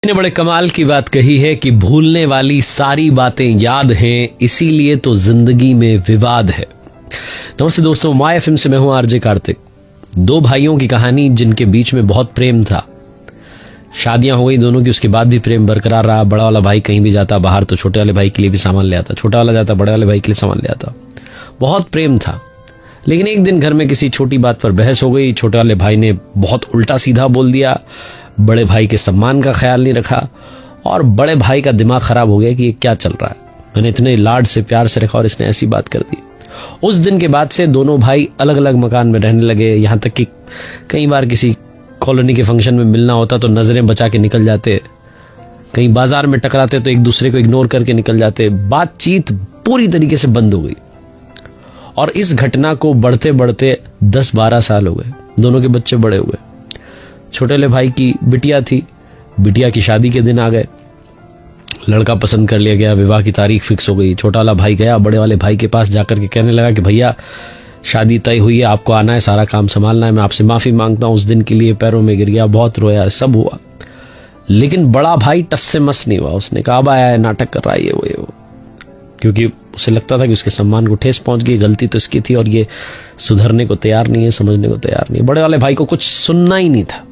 ने बड़े कमाल की बात कही है कि भूलने वाली सारी बातें याद हैं, इसीलिए तो जिंदगी में विवाद है। नमस्ते दोस्तों, माय एफएम से मैं हूं आरजे कार्तिक। दो भाइयों की कहानी जिनके बीच में बहुत प्रेम था। शादियां हो गई दोनों की, उसके बाद भी प्रेम बरकरार रहा। बड़ा वाला भाई कहीं भी जाता बाहर तो छोटे वाले भाई के लिए भी सामान ले आता, छोटा वाला जाता बड़े वाले भाई के लिए सामान ले आता। बहुत प्रेम था। लेकिन एक दिन घर में किसी छोटी बात पर बहस हो गई। छोटे वाले भाई ने बहुत उल्टा सीधा बोल दिया, बड़े भाई के सम्मान का ख्याल नहीं रखा और बड़े भाई का दिमाग खराब हो गया कि ये क्या चल रहा है। मैंने इतने लाड से प्यार से रखा और इसने ऐसी बात कर दी। उस दिन के बाद से दोनों भाई अलग अलग मकान में रहने लगे। यहां तक कि कई बार किसी कॉलोनी के फंक्शन में मिलना होता तो नजरें बचा के निकल जाते, कहीं बाजार में टकराते तो एक दूसरे को इग्नोर करके निकल जाते। बातचीत पूरी तरीके से बंद हो गई और इस घटना को बढ़ते बढ़ते 10-12 साल हो गए। दोनों के बच्चे बड़े हुए। छोटे वाले भाई की बिटिया थी, बिटिया की शादी के दिन आ गए। लड़का पसंद कर लिया गया, विवाह की तारीख फिक्स हो गई। छोटा वाला भाई गया बड़े वाले भाई के पास जाकर के कहने लगा कि भैया शादी तय हुई है, आपको आना है, सारा काम संभालना है, मैं आपसे माफी मांगता हूं। उस दिन के लिए पैरों में गिर गया, बहुत रोया, सब हुआ। लेकिन बड़ा भाई टस से मस नहीं हुआ। उसने कहा अब आया है, नाटक कर रहा है, ये वो, क्योंकि उसे लगता था कि उसके सम्मान को ठेस पहुंच गई, गलती तो इसकी थी और ये सुधरने को तैयार नहीं है, समझने को तैयार नहीं है। बड़े वाले भाई को कुछ सुनना ही नहीं था।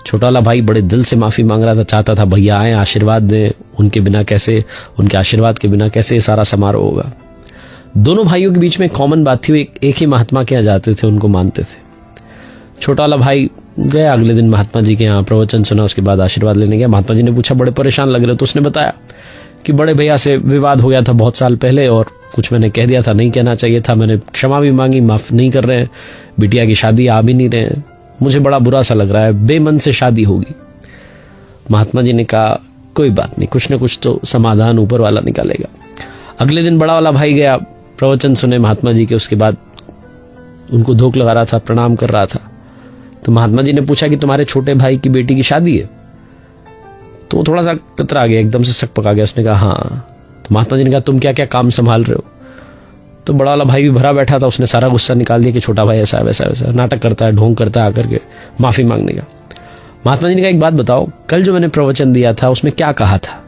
छोटा वाला भाई बड़े दिल से माफी मांग रहा था, चाहता था भैया आए, आशीर्वाद दें। उनके बिना कैसे, उनके आशीर्वाद के बिना कैसे सारा समारोह होगा। दोनों भाइयों के बीच में कॉमन बात थी, एक ही महात्मा के यहाँ जाते थे, उनको मानते थे। छोटा वाला भाई गया अगले दिन महात्मा जी के यहाँ, प्रवचन सुना, उसके बाद आशीर्वाद लेने गया। महात्मा जी ने पूछा बड़े परेशान लग रहे, तो उसने बताया कि बड़े भैया से विवाद हो गया था बहुत साल पहले और कुछ मैंने कह दिया था, नहीं कहना चाहिए था, मैंने क्षमा भी मांगी, माफ नहीं कर रहे हैं, बिटिया की शादी आ भी नहीं रहे हैं, मुझे बड़ा बुरा सा लग रहा है, बेमन से शादी होगी। महात्मा जी ने कहा कोई बात नहीं, कुछ न कुछ तो समाधान ऊपर वाला निकालेगा। अगले दिन बड़ा वाला भाई गया, प्रवचन सुने महात्मा जी के, उसके बाद उनको धोख लगा रहा था, प्रणाम कर रहा था। तो महात्मा जी ने पूछा कि तुम्हारे छोटे भाई की बेटी की शादी है? तो वो थोड़ा सा कतरा गया, एकदम से सक पका गया। उसने कहा हाँ। तो महात्मा जी ने कहा तुम क्या क्या काम संभाल रहे हो? तो बड़ा वाला भाई भी भरा बैठा था, उसने सारा गुस्सा निकाल दिया कि छोटा भाई ऐसा वैसा वैसा नाटक करता है, ढोंग करता है आकर के माफी मांगने का। महात्मा जी ने कहा एक बात बताओ, कल जो मैंने प्रवचन दिया था उसमें क्या कहा था?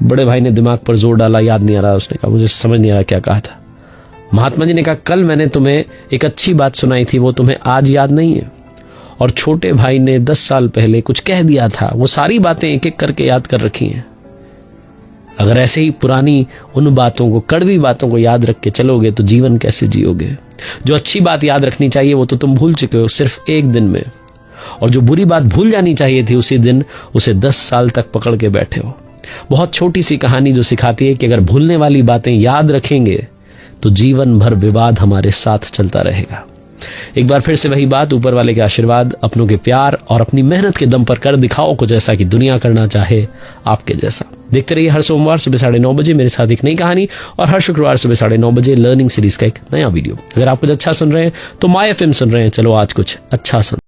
बड़े भाई ने दिमाग पर जोर डाला, याद नहीं आ रहा। उसने कहा मुझे समझ नहीं आ रहा क्या कहा था। महात्मा जी ने कहा कल मैंने तुम्हें एक अच्छी बात सुनाई थी, वो तुम्हें आज याद नहीं है? और छोटे भाई ने 10 साल पहले कुछ कह दिया था, वो सारी बातें एक एक करके याद कर रखी हैं। अगर ऐसे ही पुरानी उन बातों को, कड़वी बातों को याद रख के चलोगे तो जीवन कैसे जियोगे? जो अच्छी बात याद रखनी चाहिए वो तो तुम भूल चुके हो सिर्फ एक दिन में, और जो बुरी बात भूल जानी चाहिए थी उसी दिन, उसे 10 साल तक पकड़ के बैठे हो। बहुत छोटी सी कहानी जो सिखाती है कि अगर भूलने वाली बातें याद रखेंगे तो जीवन भर विवाद हमारे साथ चलता रहेगा। एक बार फिर से वही बात, ऊपर वाले के आशीर्वाद, अपनों के प्यार और अपनी मेहनत के दम पर कर दिखाओ कुछ ऐसा कि दुनिया करना चाहे आपके जैसा। देखते रहिए हर सोमवार सुबह 9:30 बजे मेरे साथ एक नई कहानी और हर शुक्रवार सुबह 9:30 बजे लर्निंग सीरीज का एक नया वीडियो। अगर आप कुछ अच्छा सुन रहे हैं तो माय एफएम सुन रहे हैं, चलो आज कुछ अच्छा सुन।